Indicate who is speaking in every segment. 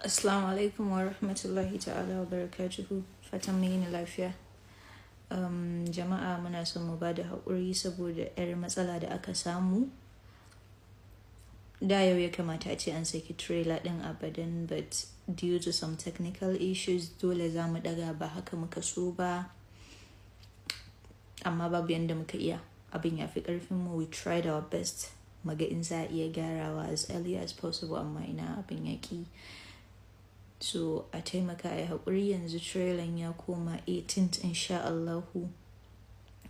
Speaker 1: Assalamu alaikum wa rahmatullahi ta'ala wa barakatuhu. Fatan mai yin lafiya. Jama'a muna son mu bada haƙuri saboda 'yar matsala da aka samu. Da yau ya kamata a ce an saki trailer ɗin abadan, but due to some technical issues dole za mu ɗaga, ba haka muka so ba. Amma babu yanda muka iya. Abin ya fi ƙarfinmu. We tried our best. Maga in za a iya gyarawa as early as possible, amma ina abin yaƙi. So a taimaka a yi haƙuri, yanzu trailer ya koma 18th insha Allahu,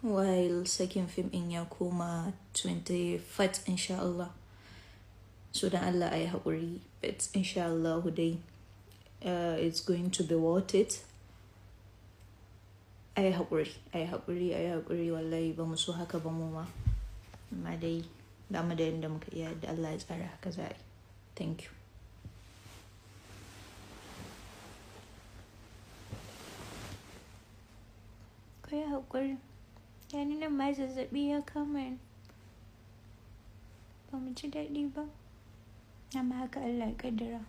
Speaker 1: while second film in ya koma 24th insha Allah. So dan Allah a yi haƙuri, but insha Allahu dai it's going to be worth it. A yi haƙuri, wallahi ba mu so haka ba mu ma. Amma dai damu da yadda muka iya, da Allah ya tsara haka za a yi. Thank you. Kai haƙuri, yani nan ma zazzaɓi ya kama ni, ba mu ji daɗi ba, amma haka Allah ya ƙaddara.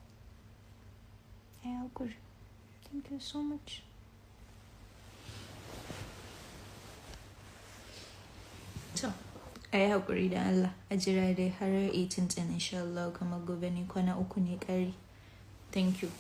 Speaker 1: Ai haƙuri. Thank you so much. So, ai haƙuri da Allah, a jira dai har 18th insha Allah, kamar gobe ne, kwana 3 ne ƙari. Thank you.